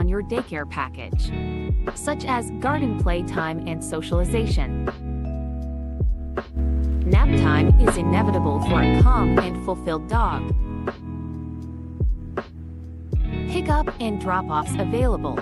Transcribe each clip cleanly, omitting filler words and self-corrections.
on your daycare package, such as garden playtime and socialization. Nap time is inevitable for a calm and fulfilled dog. Pickup and drop-offs available.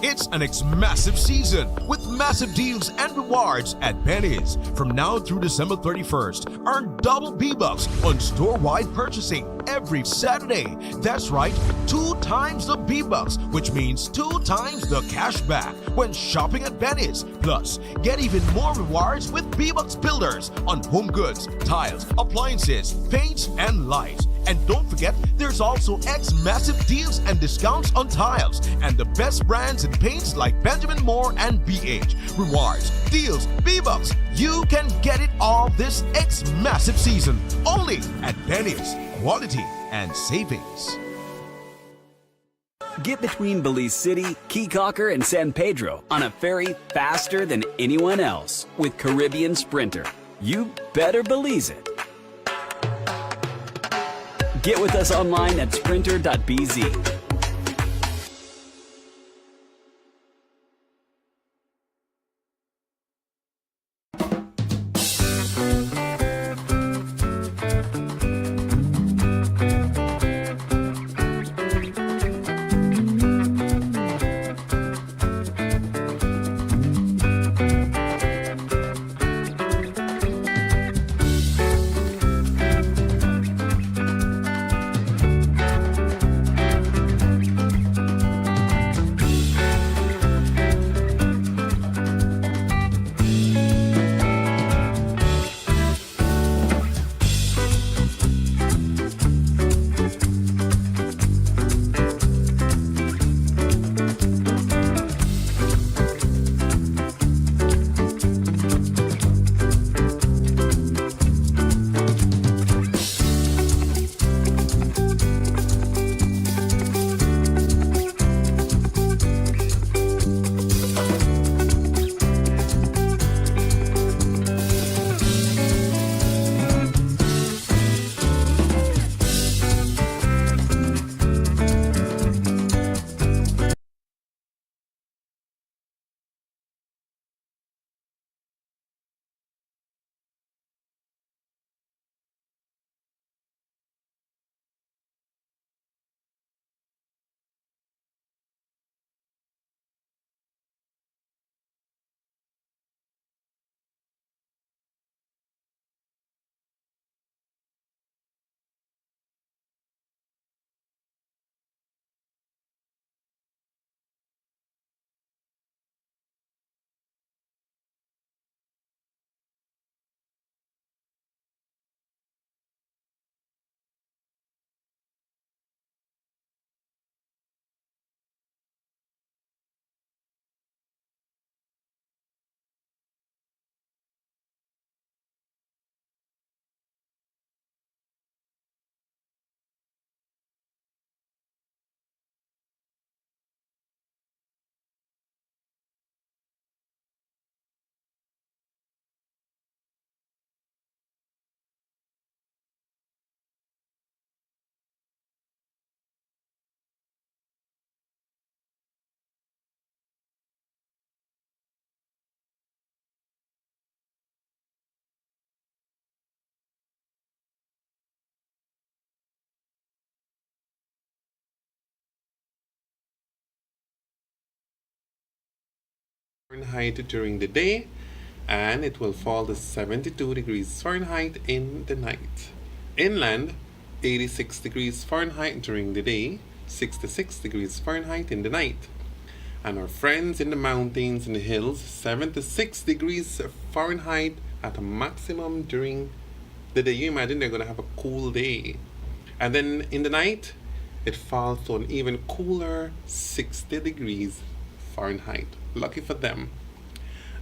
It's an massive season with massive deals and rewards at Penny's. From now through December 31st, earn double B-Bucks on store-wide purchasing every Saturday. That's right, 2 times the B-Bucks, which means 2 times the cash back when shopping at Penny's. Plus, get even more rewards with B-Bucks Builders on home goods, tiles, appliances, paints, and lights. And don't forget, there's also massive deals and discounts on tiles and the best brands in paints like Benjamin Moore and BH. Rewards, deals, B-Bucks. You can get it all this massive season only at Penny's. Quality and savings. Get between Belize City, Key Cocker, and San Pedro on a ferry faster than anyone else with Caribbean Sprinter. You better Belize it. Get with us online at sprinter.bz. Fahrenheit during the day, and it will fall to 72 degrees Fahrenheit in the night. Inland, 86 degrees Fahrenheit during the day, 66 degrees Fahrenheit in the night. And our friends in the mountains and the hills, 76 degrees Fahrenheit at a maximum during the day. You imagine they're going to have a cool day. And then in the night, it falls to an even cooler 60 degrees Fahrenheit. Lucky for them.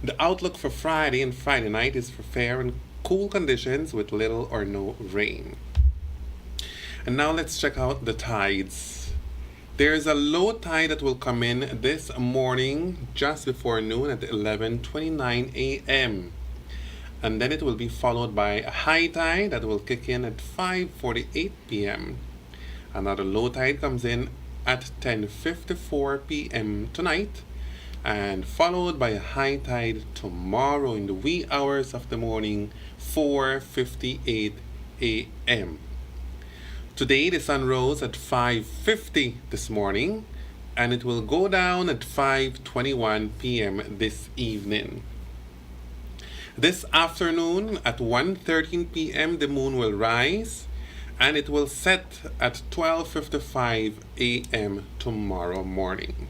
The outlook for Friday and Friday night is for fair and cool conditions with little or no rain. And now let's check out the tides. There's a low tide that will come in this morning just before noon at 11:29 a.m. And then it will be followed by a high tide that will kick in at 5:48 p.m. Another low tide comes in at 10:54 p.m. tonight, and followed by a high tide tomorrow in the wee hours of the morning, 4:58 a.m. Today the sun rose at 5:50 this morning, and it will go down at 5:21 p.m. this evening. This afternoon at 1:13 p.m. the moon will rise, and it will set at 12:55 a.m. tomorrow morning.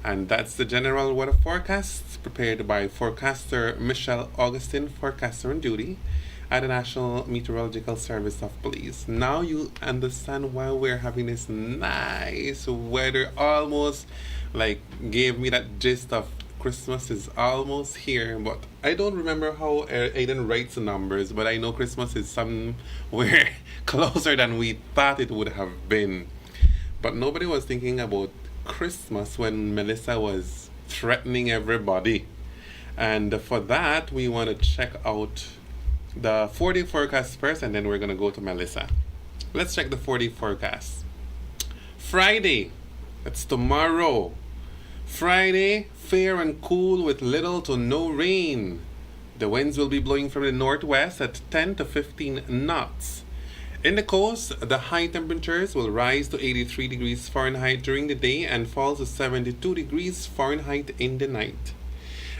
And that's the general weather forecast prepared by forecaster Michelle Augustin, forecaster on duty at the National Meteorological Service of Police. Now you understand why we're having this nice weather, almost like gave me that gist of Christmas is almost here. But I don't remember how Aiden writes the numbers, but I know Christmas is somewhere closer than we thought it would have been. But nobody was thinking about Christmas when Melissa was threatening everybody. And for that, we want to check out the 4-day forecast first, and then we're going to go to Melissa. Let's check the 4-day forecast. Friday, that's tomorrow. Friday, fair and cool with little to no rain. The winds will be blowing from the northwest at 10 to 15 knots. In the coast, the high temperatures will rise to 83 degrees Fahrenheit during the day and fall to 72 degrees Fahrenheit in the night.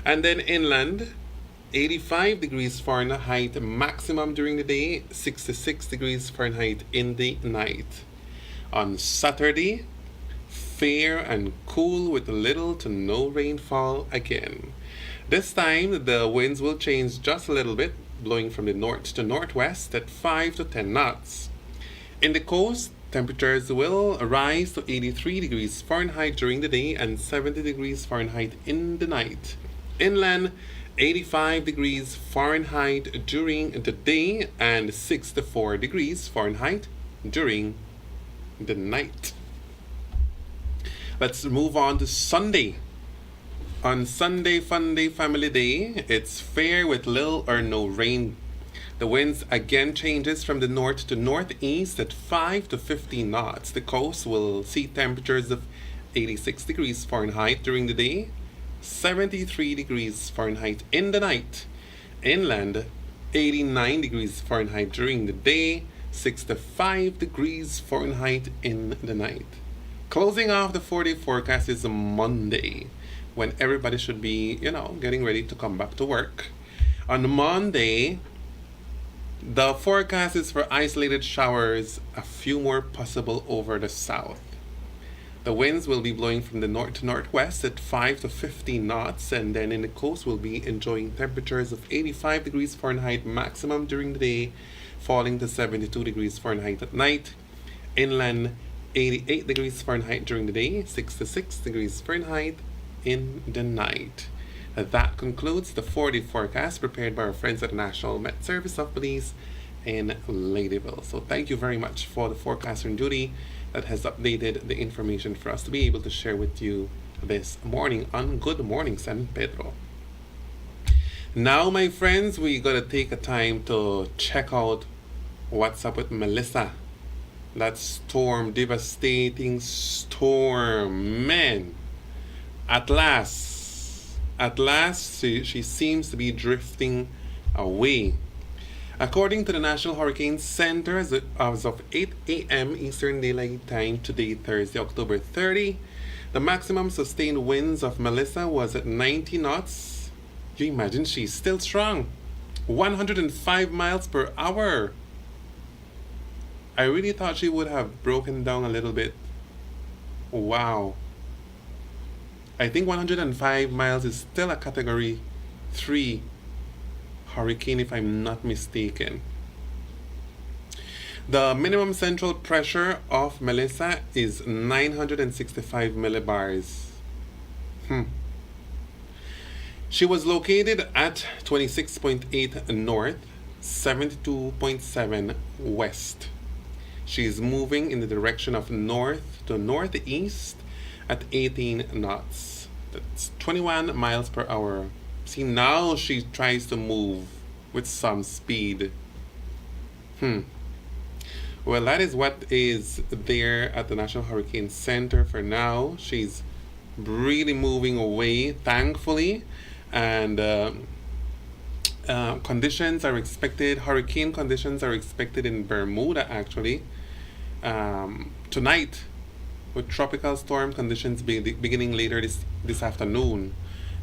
And then inland, 85 degrees Fahrenheit maximum during the day, 66 degrees Fahrenheit in the night. On Saturday, fair and cool with little to no rainfall again. This time, the winds will change just a little bit, blowing from the north to northwest at 5 to 10 knots. In the coast, temperatures will rise to 83 degrees Fahrenheit during the day and 70 degrees Fahrenheit in the night. Inland, 85 degrees Fahrenheit during the day and 64 degrees Fahrenheit during the night. Let's move on to Sunday. On Sunday, Fun Day, Family Day, it's fair with little or no rain. The winds again changes from the north to northeast at 5 to 15 knots. The coast will see temperatures of 86 degrees Fahrenheit during the day, 73 degrees Fahrenheit in the night. Inland, 89 degrees Fahrenheit during the day, 65 degrees Fahrenheit in the night. Closing off the 4-day forecast is Monday, when everybody should be, getting ready to come back to work. On Monday, the forecast is for isolated showers, a few more possible over the south. The winds will be blowing from the north to northwest at 5 to 15 knots, and then in the coast we'll be enjoying temperatures of 85 degrees Fahrenheit maximum during the day, falling to 72 degrees Fahrenheit at night. Inland, 88 degrees Fahrenheit during the day, 66 degrees Fahrenheit in the night. That concludes the 4-day forecast prepared by our friends at the National Met Service of Police in Ladyville. So thank you very much for the forecaster on duty that has updated the information for us to be able to share with you this morning on Good Morning San Pedro. Now, my friends, we gotta take a time to check out what's up with Melissa. That storm, devastating storm, man. At last, she seems to be drifting away. According to the National Hurricane Center, as of 8 a.m. Eastern Daylight Time today, Thursday, October 30, The maximum sustained winds of Melissa was at 90 knots. You imagine she's still strong. 105 miles per hour. I really thought she would have broken down a little bit. Wow. I think 105 miles is still a category 3 hurricane if I'm not mistaken. The minimum central pressure of Melissa is 965 millibars. She was located at 26.8 north, 72.7 west. She is moving in the direction of north to northeast at 18 knots. That's 21 miles per hour. See, now she tries to move with some speed. Well, that is what is there at the National Hurricane Center for now. She's really moving away, thankfully. And conditions are expected, hurricane conditions are expected in Bermuda actually tonight, with tropical storm conditions beginning later this afternoon.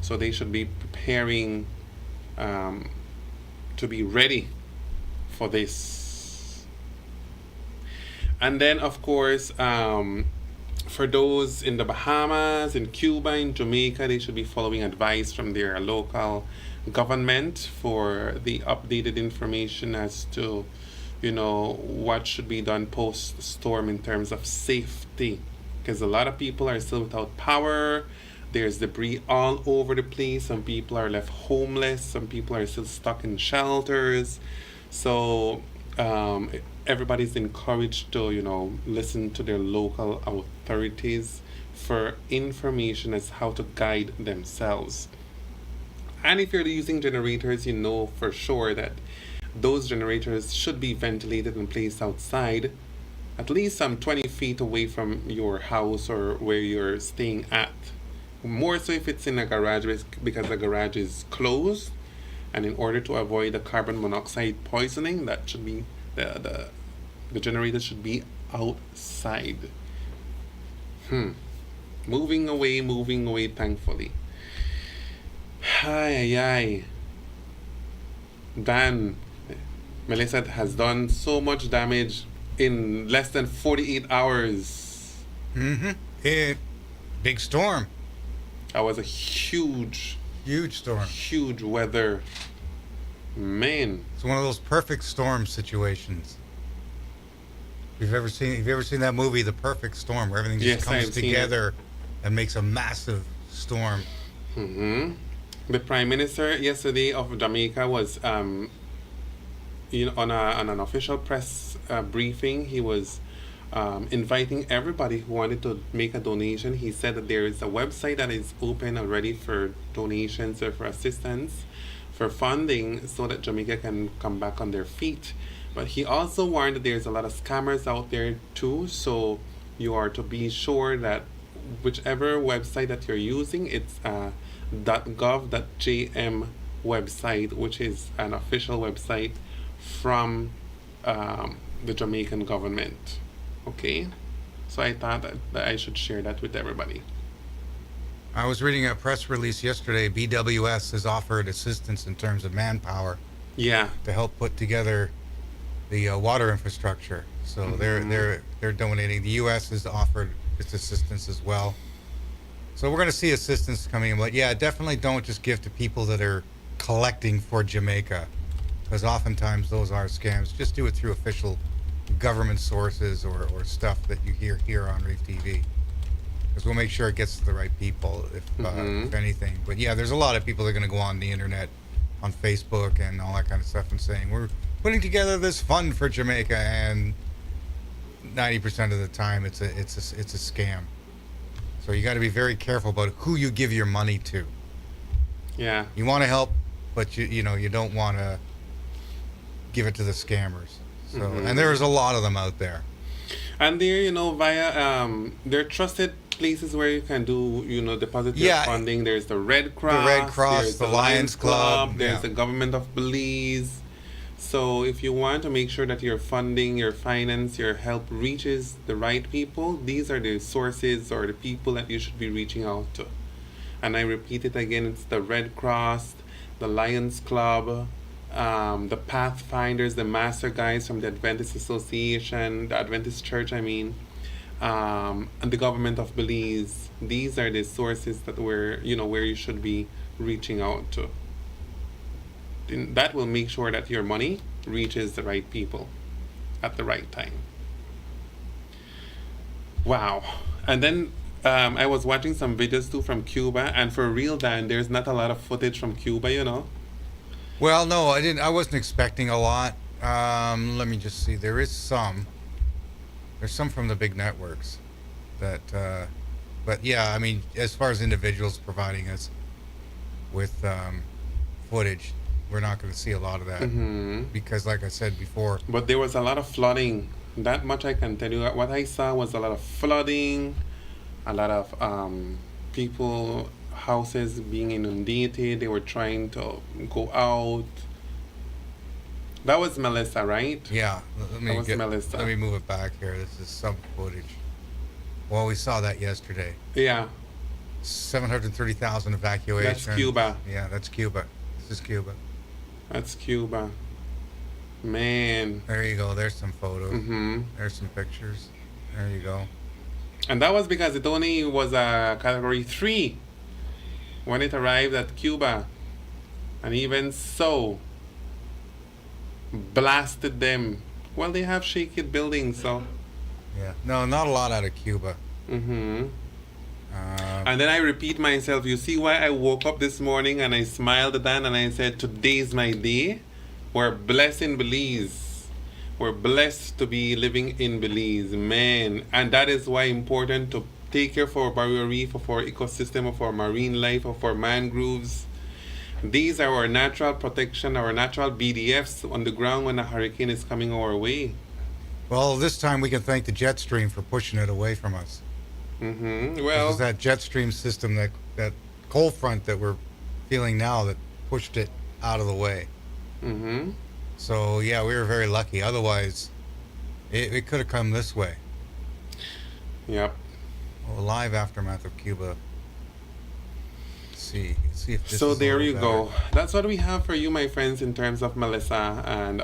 So they should be preparing to be ready for this. And then, of course, for those in the Bahamas, in Cuba, in Jamaica, they should be following advice from their local government for the updated information as to, what should be done post-storm in terms of safety. Because a lot of people are still without power. There's debris all over the place. Some people are left homeless. Some people are still stuck in shelters. So everybody's encouraged to, listen to their local authorities for information as how to guide themselves. And if you're using generators, you know for sure that those generators should be ventilated and placed outside, at least some 20 feet away from your house or where you're staying at. More so if it's in a garage, because the garage is closed, and in order to avoid the carbon monoxide poisoning, that should be the generator should be outside. Moving away, thankfully. Ay. Dan, Melissa has done so much damage in less than 48 hours. Big storm. That was a huge storm. Huge weather. Man. It's one of those perfect storm situations. If you've ever seen that movie, The Perfect Storm, where everything just comes together and makes a massive storm. The Prime Minister yesterday of Jamaica was, on an official press briefing. He was inviting everybody who wanted to make a donation. He said that there is a website that is open already for donations or for assistance, for funding, so that Jamaica can come back on their feet. But he also warned that there's a lot of scammers out there too, so you are to be sure that whichever website that you're using, it's .gov.jm website, which is an official website from the Jamaican government. Okay, so I thought that I should share that with everybody. I was reading a press release yesterday. BWS has offered assistance in terms of manpower. Yeah. To help put together the water infrastructure. So they're donating. The U.S. has offered its assistance as well. So we're going to see assistance coming in. But yeah, definitely don't just give to people that are collecting for Jamaica, because oftentimes those are scams. Just do it through official government sources or stuff that you hear here on Reef TV, because we'll make sure it gets to the right people, if anything. But yeah, there's a lot of people that are going to go on the internet, on Facebook and all that kind of stuff, and saying we're putting together this fund for Jamaica, and 90% of the time it's a scam. So you got to be very careful about who you give your money to. Yeah. You want to help, but you don't want to give it to the scammers. So and there's a lot of them out there. And they're via they're trusted places where you can do deposit your funding. There's the Red Cross, there's the Lions Club, there's the government of Belize. So if you want to make sure that your funding, your finance, your help reaches the right people, these are the sources or the people that you should be reaching out to. And I repeat it again, it's the Red Cross, the Lions Club, the Pathfinders, the Master Guides from the Adventist Association, the Adventist Church, and the government of Belize. These are the sources that where you should be reaching out to. That will make sure that your money reaches the right people at the right time. Wow. And then I was watching some videos too from Cuba, and for real, Dan, there's not a lot of footage from Cuba. Well, no, I didn't. I wasn't expecting a lot. Let me just see. There's some from the big networks that, but yeah, I mean, as far as individuals providing us with footage, we're not going to see a lot of that because, like I said before. But there was a lot of flooding. That much I can tell you. What I saw was a lot of flooding, a lot of people, houses being inundated. They were trying to go out. That was Melissa, right? Yeah. Melissa. Let me move it back here. This is some footage. Well, we saw that yesterday. Yeah. 730,000 evacuations. That's Cuba. Yeah, that's Cuba. This is Cuba. That's Cuba. Man. There you go. There's some photos. Mm-hmm. There's some pictures. There you go. And that was because it only was a category 3 when it arrived at Cuba. And even so, blasted them. Well, they have shaky buildings, so. Yeah. No, not a lot out of Cuba. Mm-hmm. And then I repeat myself. You see why I woke up this morning and I smiled at Dan and I said, today's my day. We're blessed in Belize. We're blessed to be living in Belize, man. And that is why important to take care of our barrier reef, of our ecosystem, of our marine life, of our mangroves. These are our natural protection, our natural BDFs on the ground when a hurricane is coming our way. Well, this time we can thank the jet stream for pushing it away from us. Mm-hmm. Well, this is that jet stream system, that cold front that we're feeling now that pushed it out of the way. Mm-hmm. So yeah, we were very lucky. Otherwise, it could have come this way. Yep. Well, live aftermath of Cuba. Let's see if this So is a there little you better. go. That's what we have for you, my friends, in terms of Melissa and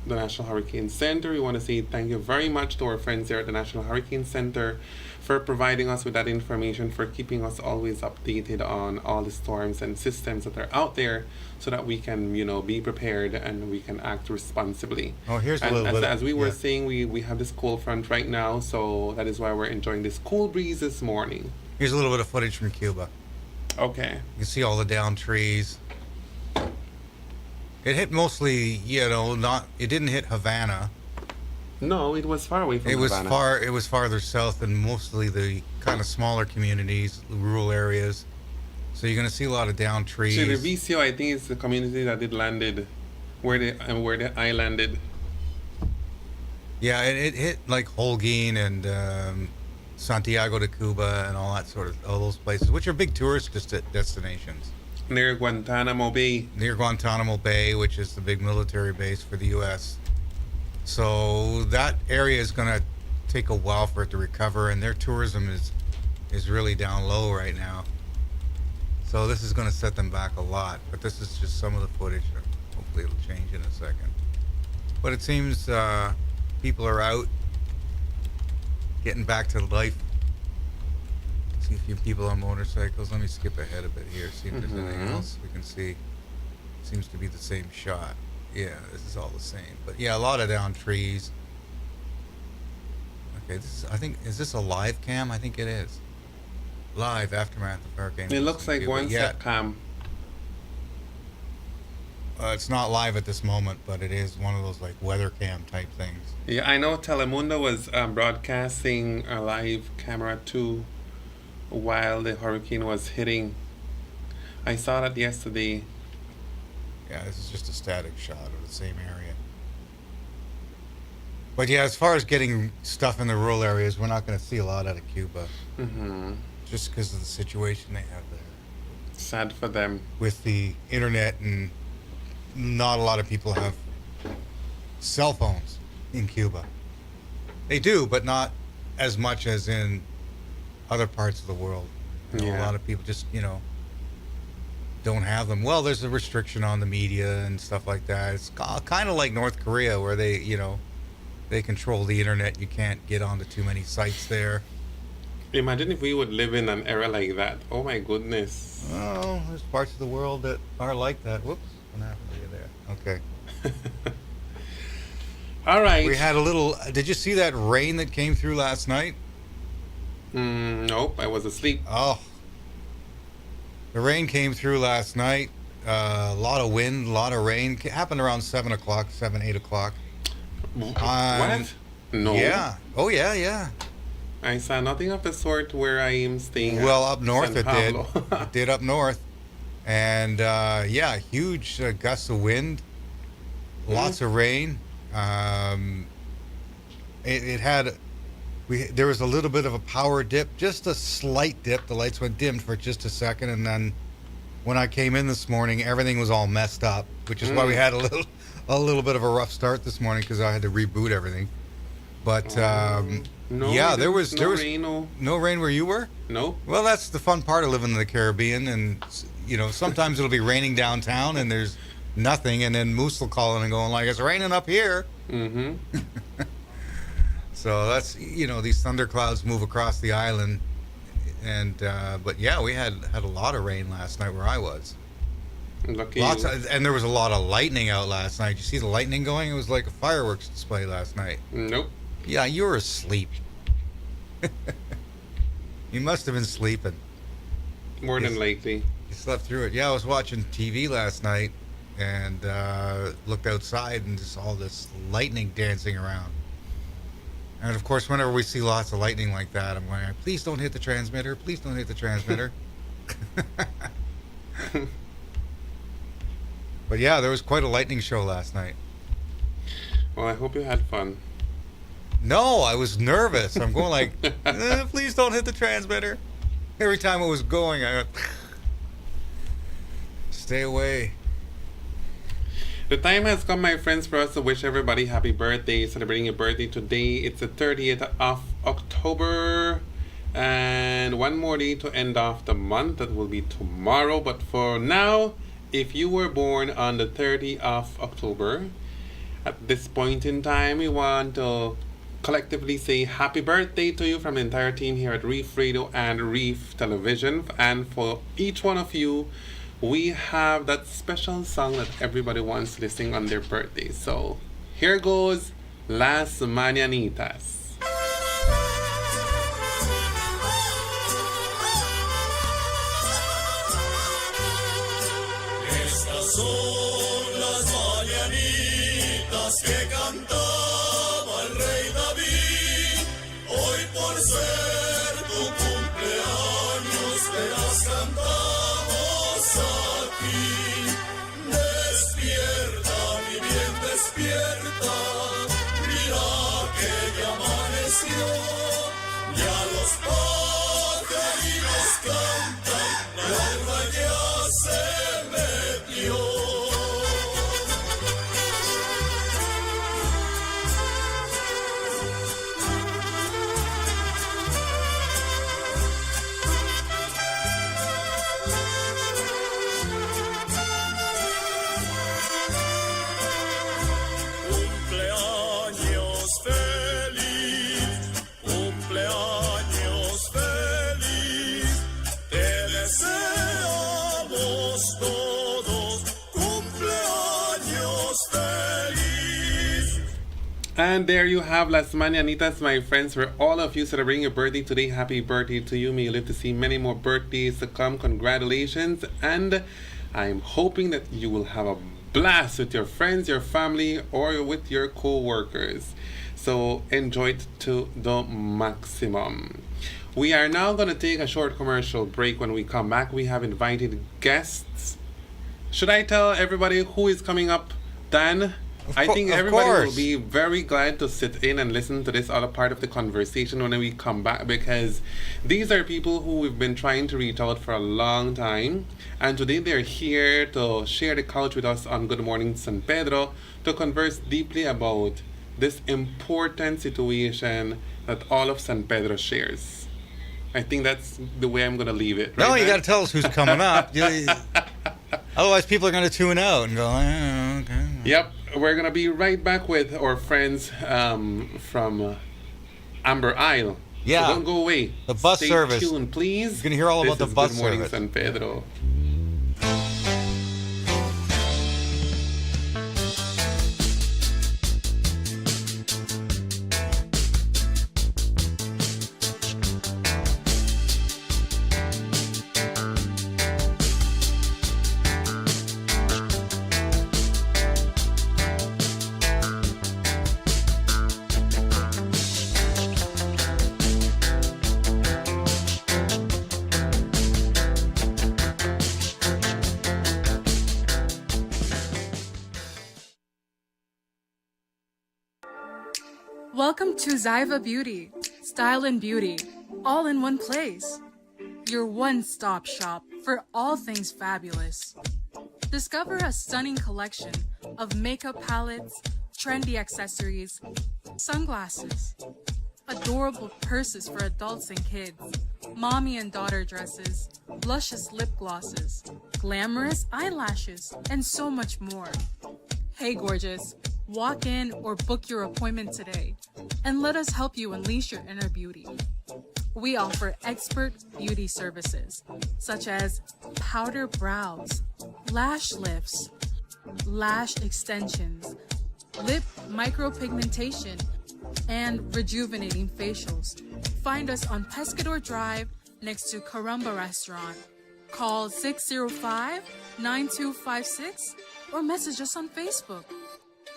the National Hurricane Center. We want to say thank you very much to our friends here at the National Hurricane Center for providing us with that information, for keeping us always updated on all the storms and systems that are out there so that we can, be prepared and we can act responsibly. Oh, here's a And little bit. as we were saying, we have this cold front right now, so that is why we're enjoying this cool breeze this morning. Here's a little bit of footage from Cuba. Okay. You can see all the downed trees. It hit mostly, it didn't hit Havana. No, it was far away from Havana. It was farther south and mostly the kind of smaller communities, the rural areas. So you're going to see a lot of downed trees. So the VCO, I think, is the community that it landed, where the eye landed. Yeah, it hit like Holguin and Santiago de Cuba and all those places, which are big tourist destinations. Near Guantanamo Bay. Near Guantanamo Bay, which is the big military base for the U.S. So that area is going to take a while for it to recover, and their tourism is really down low right now. So this is going to set them back a lot, but this is just some of the footage. Hopefully it'll change in a second. But it seems people are out, getting back to life. See a few people on motorcycles. Let me skip ahead a bit here, see if there's anything else we can see. Seems to be the same shot. Yeah, this is all the same. But yeah, a lot of downed trees. Okay, is this a live cam? I think it is. Live aftermath of hurricane. It looks like one satcom. It's not live at this moment, but it is one of those like weather cam type things. Yeah, I know Telemundo was broadcasting a live camera too while the hurricane was hitting. I saw that yesterday. Yeah, this is just a static shot of the same area. But yeah, as far as getting stuff in the rural areas, we're not going to see a lot out of Cuba. Mm-hmm. Just because of the situation they have there. Sad for them. With the internet, and not a lot of people have cell phones in Cuba. They do, but not as much as in other parts of the world. A lot of people just, don't have them. Well, there's a restriction on the media and stuff like that. It's kind of like North Korea, where they control the internet. You can't get onto too many sites there. Imagine if we would live in an era like that. Oh my goodness. Oh, there's parts of the world that are like that. Whoops, what happened to you there? Okay. All right. We had a little. Did you see that rain that came through last night? Nope, I was asleep. Oh. The rain came through last night. A lot of wind, a lot of rain. It happened around 7 o'clock, 8 o'clock. What? No. Yeah. Oh, yeah. I saw nothing of the sort where I am staying. Well, up north San Pablo. It did up north. And, huge gusts of wind. Lots of rain. It had... There was a little bit of a power dip, just a slight dip. The lights went dimmed for just a second, and then when I came in this morning, everything was all messed up, which is why we had a little bit of a rough start this morning, because I had to reboot everything. But there was rain, no rain where you were. No. Well, that's the fun part of living in the Caribbean, and sometimes it'll be raining downtown, and there's nothing, and then Moose will call in and going like, "It's raining up here." Mm-hmm. So that's, these thunderclouds move across the island. And, but yeah, we had a lot of rain last night where I was. Lucky. And there was a lot of lightning out last night. Did you see the lightning going? It was like a fireworks display last night. Nope. Yeah, you were asleep. You must have been sleeping. More than likely. You slept through it. Yeah, I was watching TV last night and looked outside and just all this lightning dancing around. And of course, whenever we see lots of lightning like that, I'm going, "Please don't hit the transmitter. Please don't hit the transmitter." But yeah, there was quite a lightning show last night. Well, I hope you had fun. No, I was nervous. I'm going like, "Please don't hit the transmitter." Every time it was going, I went, "Stay away." The time has come, my friends, for us to wish everybody happy birthday. Celebrating your birthday today. It's the 30th of October. And one more day to end off the month. That will be tomorrow. But for now, if you were born on the 30th of October, at this point in time, we want to collectively say happy birthday to you from the entire team here at Reef Radio and Reef Television. And for each one of you, we have that special song that everybody wants to sing on their birthday. So here goes Las Mañanitas. Estas son las mañanitas que cantaba el rey David. Hoy por ser tu cumpleaños te las cantamos aquí. Despierta, mi bien, despierta. Mira que ya amaneció. Ya los pajaritos cantan, la alba ya se metió. And there you have Las Mañanitas, my friends, for all of you celebrating your birthday today. Happy birthday to you. May you live to see many more birthdays to come. Congratulations. And I'm hoping that you will have a blast with your friends, your family, or with your co-workers. So enjoy it to the maximum. We are now going to take a short commercial break. When we come back, we have invited guests. Should I tell everybody who is coming up, Dan? I think Of everybody will course. be very glad to sit in and listen to this other part of the conversation when we come back, because these are people who we've been trying to reach out for a long time, and today they're here to share the couch with us on Good Morning San Pedro to converse deeply about this important situation that all of San Pedro shares. I think that's the way I'm going to leave it. No, right, you man? got to tell us who's coming up. Otherwise, people are going to tune out and go, oh, okay. Yep, we're gonna be right back with our friends from Amber Isle. Yeah. So don't go away. The bus Stay service. tuned, please. You're gonna hear all about This the is bus Good Morning service. San Pedro. Welcome to Zyva Beauty. Style and beauty, all in one place. Your one-stop shop for all things fabulous. Discover a stunning collection of makeup palettes, trendy accessories, sunglasses, adorable purses for adults and kids, mommy and daughter dresses, luscious lip glosses, glamorous eyelashes, and so much more. Hey gorgeous, walk in or book your appointment today and let us help you unleash your inner beauty. We offer expert beauty services such as powder brows, lash lifts, lash extensions, lip micropigmentation, and rejuvenating facials. Find us on Pescador Drive next to Caramba Restaurant. Call 605-9256 or message us on Facebook.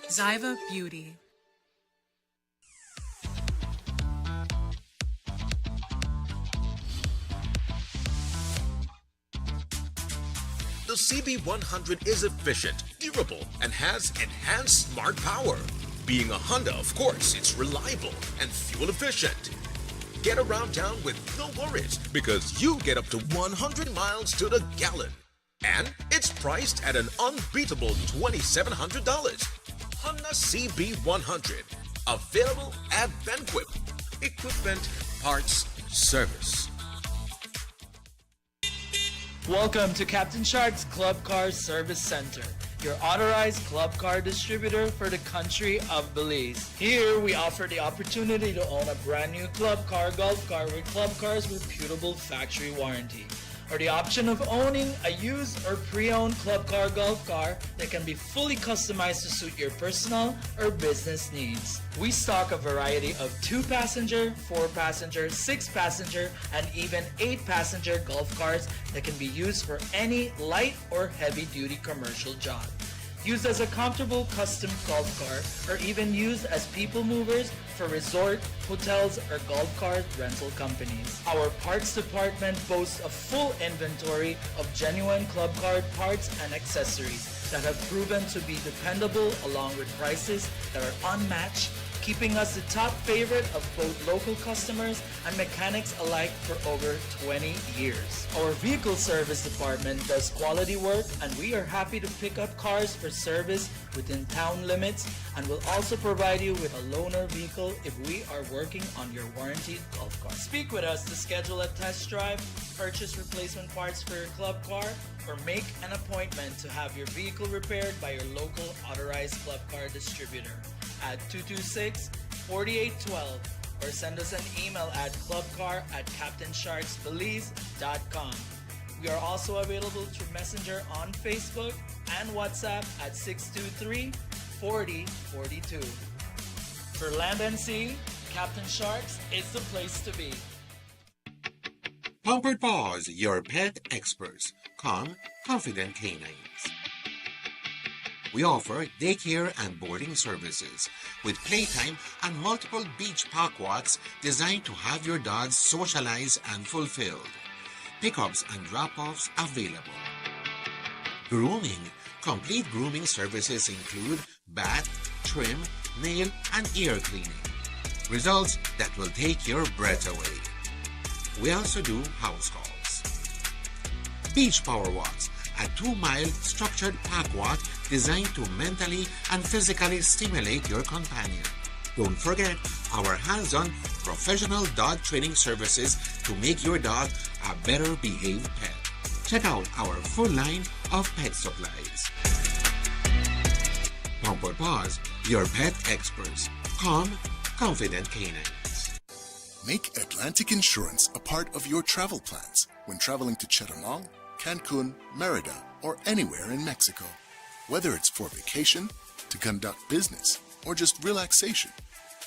Zyva Beauty. The CB100 is efficient, durable, and has enhanced smart power. Being a Honda, of course, it's reliable and fuel efficient. Get around town with no worries because you get up to 100 miles to the gallon. And it's priced at an unbeatable $2,700. Honda CB100, available at Benquip. Equipment, parts, service. Welcome to Captain Shark's Club Car Service Center, your authorized club car distributor for the country of Belize. Here, we offer the opportunity to own a brand new club car, golf car with club cars reputable factory warranty, or the option of owning a used or pre-owned club car, golf car that can be fully customized to suit your personal or business needs. We stock a variety of 2-passenger, 4-passenger, 6-passenger, and even 8-passenger golf cars that can be used for any light or heavy-duty commercial job. Used as a comfortable custom golf car, or even used as people movers for resort, hotels, or golf cart rental companies. Our parts department boasts a full inventory of genuine club car parts and accessories that have proven to be dependable, along with prices that are unmatched, keeping us the top favorite of both local customers and mechanics alike for over 20 years. Our vehicle service department does quality work, and we are happy to pick up cars for service within town limits, and will also provide you with a loaner vehicle if we are working on your warranted golf car. Speak with us to schedule a test drive, purchase replacement parts for your club car, or make an appointment to have your vehicle repaired by your local authorized club car distributor at 226-4812, or send us an email at clubcar@captainsharksbelize.com. We are also available through Messenger on Facebook and WhatsApp at 623-4042. For land and sea, Captain Sharks is the place to be. Pampered Paws, your pet experts. Calm, confident canines. We offer daycare and boarding services with playtime and multiple beach park walks designed to have your dogs socialize and fulfilled. Pickups and drop-offs available. Grooming. Complete grooming services include bath, trim, nail, and ear cleaning. Results that will take your breath away. We also do house calls. Beach Power Walks, a 2-mile structured pack walk designed to mentally and physically stimulate your companion. Don't forget our hands-on professional dog training services to make your dog a better behaved pet. Check out our full line of pet supplies. Pampered Paws, your pet experts. Calm, confident canines. Make Atlantic Insurance a part of your travel plans when traveling to Chetumal, Cancun, Merida, or anywhere in Mexico. Whether it's for vacation, to conduct business, or just relaxation,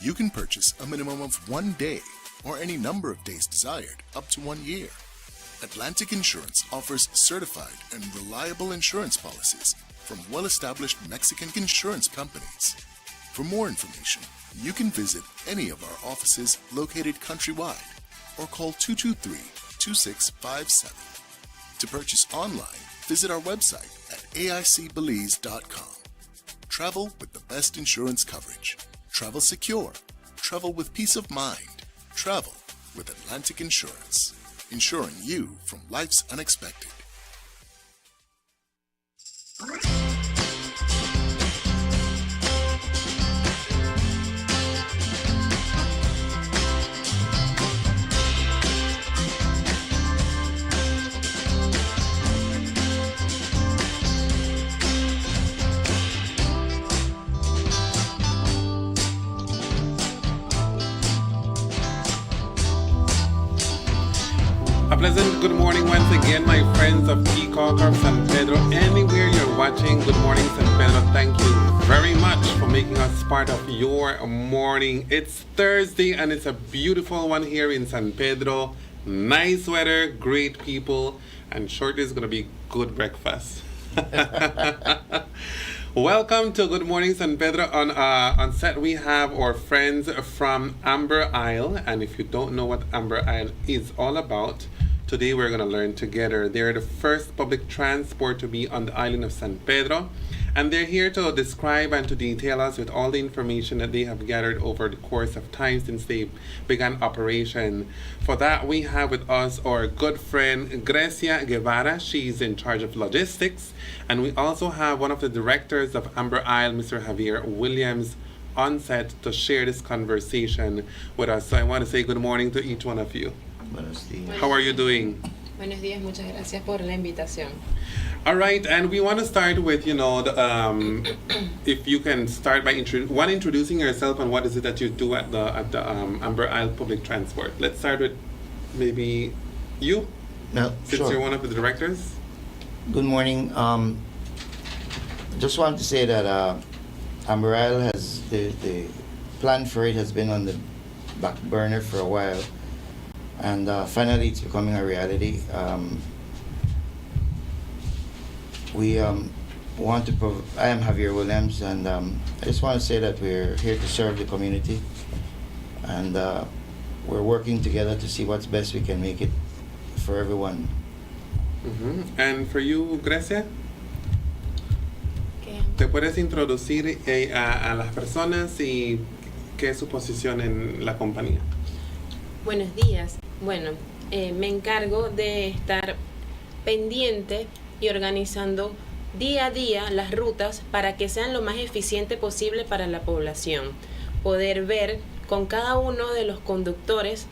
you can purchase a minimum of 1 day or any number of days desired up to 1 year. Atlantic Insurance offers certified and reliable insurance policies from well-established Mexican insurance companies. For more information, you can visit any of our offices located countrywide or call 223-2657. To purchase online, visit our website at aicbelize.com. Travel with the best insurance coverage. Travel secure. Travel with peace of mind. Travel with Atlantic Insurance. Insuring you from life's unexpected. A pleasant good morning once again, my friends of Peacock San Pedro. Anywhere you're watching, good morning, San Pedro. Thank you very much for making us part of your morning. It's Thursday and it's a beautiful one here in San Pedro. Nice weather, great people, and shortly is going to be good breakfast. Welcome to Good Morning San Pedro. On set we have our friends from Amber Isle, and if you don't know what Amber Isle is all about, today we're going to learn together. They're the first public transport to be on the island of San Pedro, and they're here to describe and to detail us with all the information that they have gathered over the course of time since they began operation. For that, we have with us our good friend Grecia Guevara. She's in charge of logistics, and we also have one of the directors of Amber Isle, Mr. Javier Williams, on set to share this conversation with us. So I want to say good morning to each one of you. Buenos días. How are you doing? Buenos días, muchas gracias por la invitación. All right, and we want to start with, if you can start by introducing yourself and what is it that you do at the Amber Isle Public Transport. Let's start with maybe you, since sure. you're one of the directors. Good morning. Just wanted to say that Amber Isle has the plan for it has been on the back burner for a while, and finally it's becoming a reality. We want to I am Javier Williams, and I just want to say that we're here to serve the community, and we're working together to see what's best we can make it for everyone. Mm-hmm. And for you, Grecia, ¿Qué? ¿te puedes introducir a las personas y qué es su posición en la compañía? Buenos días. Bueno, me encargo de estar pendiente y organizando día a día las rutas para que sean lo más eficiente posible para la población. Poder ver con cada uno de los conductores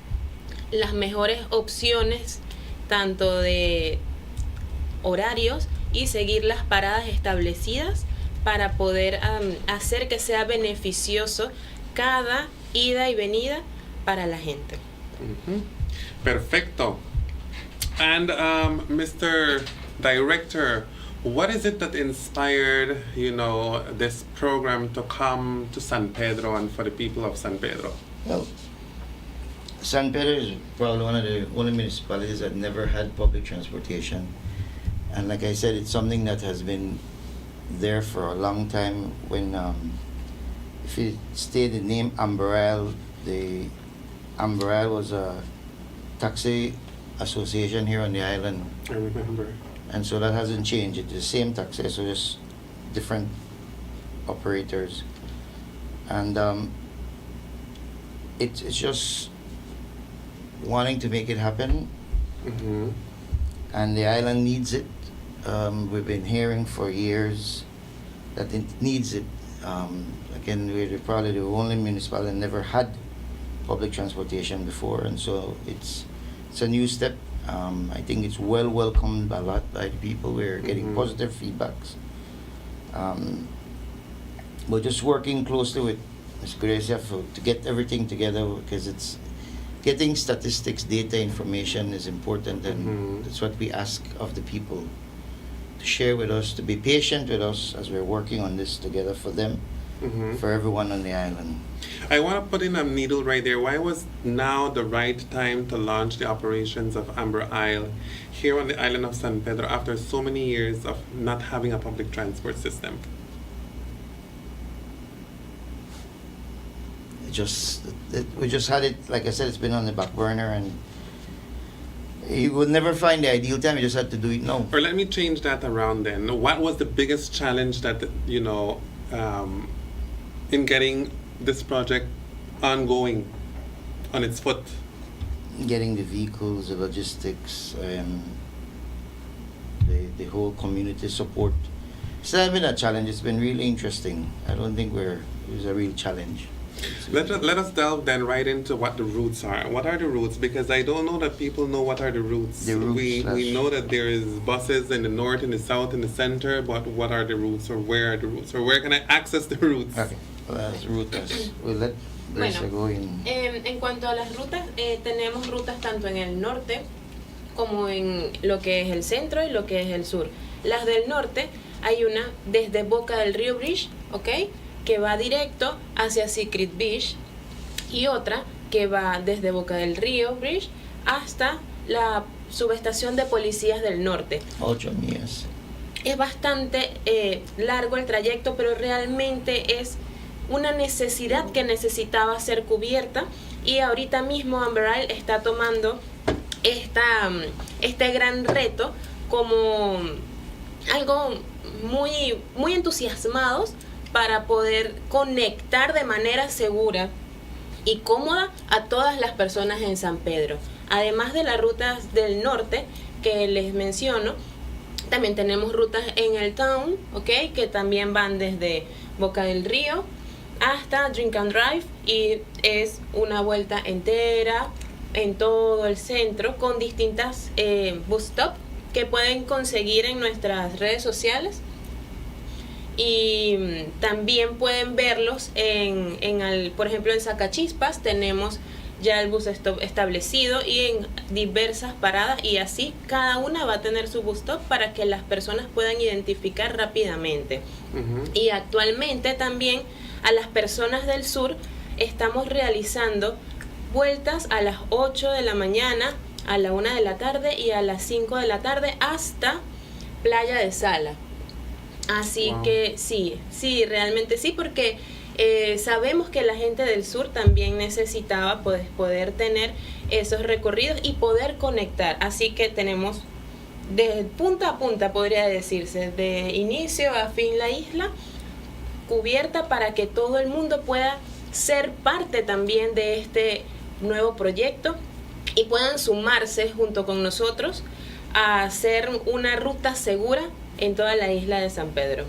las mejores opciones, tanto de horarios y seguir las paradas establecidas para poder hacer que sea beneficioso cada ida y venida para la gente. Mm-hmm. Perfecto. And Mr. Director, what is it that inspired, this program to come to San Pedro and for the people of San Pedro? Well, San Pedro is probably one of the only municipalities that never had public transportation. And like I said, it's something that has been there for a long time. When, if you state the name Amber Isle, the Amber Isle was a taxi association here on the island. I remember. And so that hasn't changed. It's the same taxi, so just different operators. and it's just wanting to make it happen, and the island needs it. We've been hearing for years that it needs it. Again, we're probably the only municipality that never had public transportation before, and so it's a new step. I think it's well welcomed by the people. We're getting positive feedbacks. We're just working closely with Ms. Gracia to get everything together, because it's getting statistics, data, information is important, and that's what we ask of the people to share with us, to be patient with us as we're working on this together for them, for everyone on the island. I want to put in a needle right there. Why was now the right time to launch the operations of Amber Isle here on the island of San Pedro after so many years of not having a public transport system? We just had it, like I said, it's been on the back burner, and you would never find the ideal time. You just had to do it now. Or let me change that around then. What was the biggest challenge that, in getting this project ongoing on its foot? Getting the vehicles, the logistics, the whole community support. So that's been a challenge. It's been really interesting. I don't think it was a real challenge. Let us delve then right into what the routes are. What are the routes? Because I don't know that people know what are the routes. We know that there is buses in the north, in the south, in the center, but what are the routes, or where are the routes, or where can I access the routes? Okay, las rutas. We'll let Gracia go in. En cuanto a las rutas, tenemos rutas tanto en el norte como en lo que es el centro y lo que es el sur. Las del norte, hay una desde Boca del Río Bridge, ¿ok?, que va directo hacia Secret Beach, y otra que va desde Boca del Río Bridge hasta la subestación de policías del norte. 8 millas. Es bastante largo el trayecto, pero realmente es una necesidad que necesitaba ser cubierta, y ahorita mismo Amber Isle está tomando este gran reto como algo muy entusiasmados para poder conectar de manera segura y cómoda a todas las personas en San Pedro. Además de las rutas del norte que les menciono, también tenemos rutas en el town, ¿ok?, que también van desde Boca del Río hasta Drink and Drive, y es una vuelta entera en todo el centro con distintas bus stops que pueden conseguir en nuestras redes sociales. Y también pueden verlos por ejemplo, en Sacachispas tenemos ya el bus stop establecido, y en diversas paradas, y así cada una va a tener su bus stop para que las personas puedan identificar rápidamente. Y actualmente también a las personas del sur estamos realizando vueltas a las 8 de la mañana, a la 1 de la tarde y a las 5 de la tarde hasta Playa de Sala. Así que sí, realmente sí, porque sabemos que la gente del sur también necesitaba poder tener esos recorridos y poder conectar. Así que tenemos de punta a punta, podría decirse, de inicio a fin la isla cubierta para que todo el mundo pueda ser parte también de este nuevo proyecto y puedan sumarse junto con nosotros a hacer una ruta segura en toda la isla de San Pedro.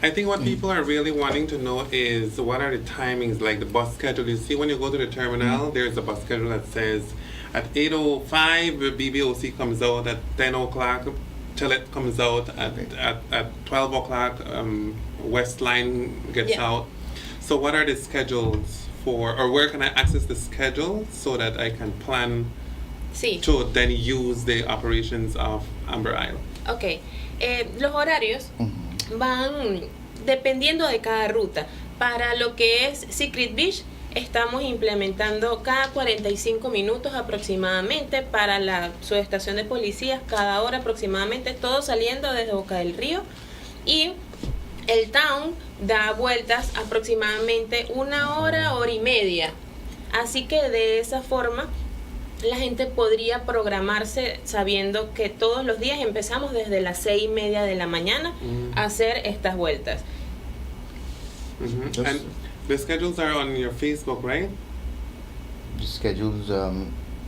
I think what people are really wanting to know is what are the timings, like the bus schedule. You see, when you go to the terminal, there's a bus schedule that says at 8:05 BBOC comes out, at 10 o'clock Tillet comes out, at 12 o'clock West Line gets out. So what are the schedules for, or where can I access the schedule so that I can plan to then use the operations of Amber Isle? Okay. Los horarios van dependiendo de cada ruta. Para lo que es Secret Beach, estamos implementando cada 45 minutos aproximadamente, para la subestación de policías cada hora aproximadamente, todo saliendo desde Boca del Río, y el town da vueltas aproximadamente 1 hora, hora y media. Así que de esa forma la gente podría programarse sabiendo que todos los días empezamos desde las 6:30 de la mañana a hacer estas vueltas. Mm-hmm. And the schedules are on your Facebook, right? The schedules,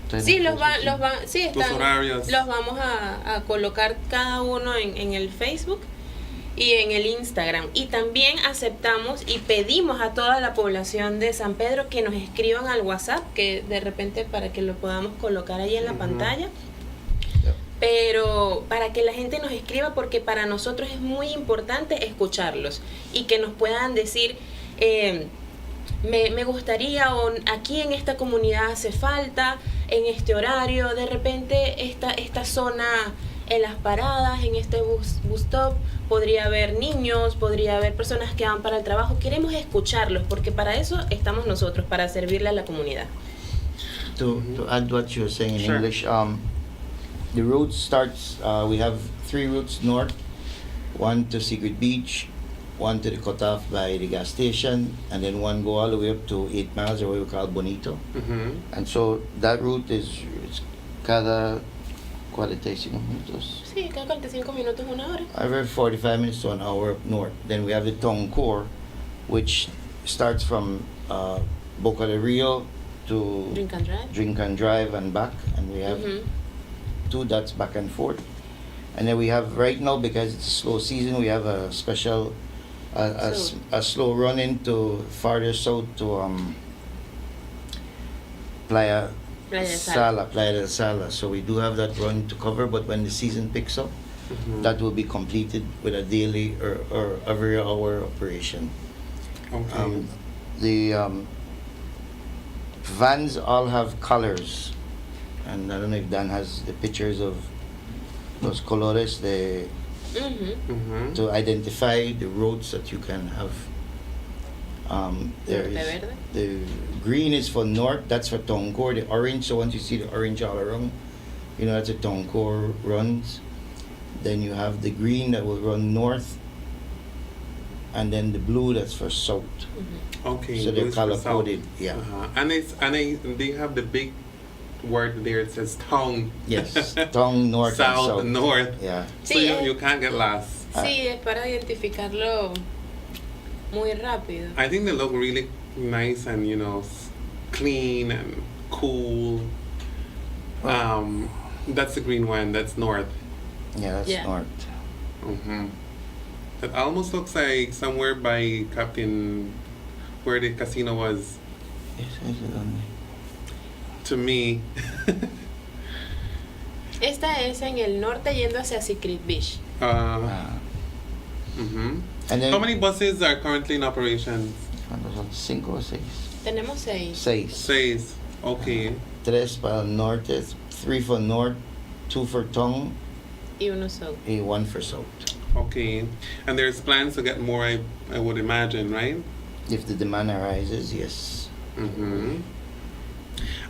Sí, sí, Los están, horarios. los vamos a colocar cada uno en el Facebook y en el Instagram. Y también aceptamos y pedimos a toda la población de San Pedro que nos escriban al WhatsApp, que de repente para que lo podamos colocar ahí en la pantalla. Pero para que la gente nos escriba, porque para nosotros es muy importante escucharlos y que nos puedan decir, me gustaría, o aquí en esta comunidad hace falta, en este horario, de repente esta zona en las paradas, en este bus stop, podría haber niños, podría haber personas que van para el trabajo. Queremos escucharlos, porque para eso estamos nosotros, para servirle a la comunidad. To add what you're saying in Sure. English, the route starts, we have 3 routes north, one to Secret Beach, one to the cutoff by the gas station, and then one go all the way up to 8 miles, or what we call Bonito. Mm-hmm. And so that route is cada 45 minutos. Sí, cada 45 minutos, una hora. Every 45 minutes to an hour up north. Then we have the Toncore, which starts from Boca del Rio to Drink and Drive. and back, and we have 2 dots back and forth. And then we have right now, because it's a slow season, we have a special a slow run into farther south to Playa del Sala. So we do have that run to cover, but when the season picks up, that will be completed with a daily or every hour operation. Okay. The vans all have colors, and I don't know if Dan has the pictures of los colores to identify the roads that you can have. There is the green is for north, that's for Tongkor. The orange, so once you see the orange all around, you know that's a Tongkor runs. Then you have the green that will run north, and then the blue that's for south. Okay. So they're those for color south. coded, yeah. And they have the big word there. It says Tong. Yes, Tong north South, and south. north. Yeah. So Sí, you can't get lost. Sí, es para identificarlo muy rápido. I think they look really nice and clean and cool. That's the green one. That's north. Yeah, that's north. It almost looks like somewhere by Captain, where the casino was. Yes, is it on To me. Esta es en el norte yendo hacia Secret Beach. And then, how many buses are currently in operation? 5 o 6. Tenemos 6. 6. Okay. 3 para el norte, 3 for north, 2 for Tong, Y uno south. and 1 for south. Okay. And there's plans to get more, I would imagine, right? If the demand arises, yes. And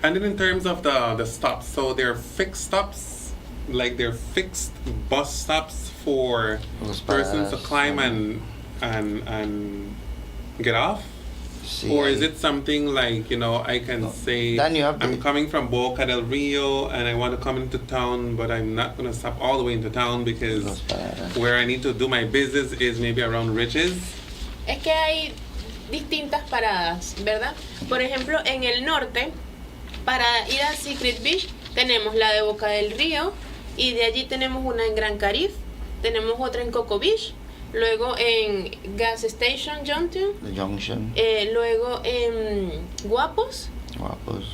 then in terms of the stops, so they're fixed stops, like they're fixed bus stops for persons to climb and get off? Or is it something like, I can say, Then you have I'm coming from Boca del Rio and I want to come into town, but I'm not going to stop all the way into town because where I need to do my business is maybe around Riches? Es que hay distintas paradas, ¿verdad? Por ejemplo, en el norte, para ir a Secret Beach, tenemos la de Boca del Río, y de allí tenemos una en Gran Caribe, tenemos otra en Coco Beach, luego en Gas Station Junction, luego en Guapos, Guapos.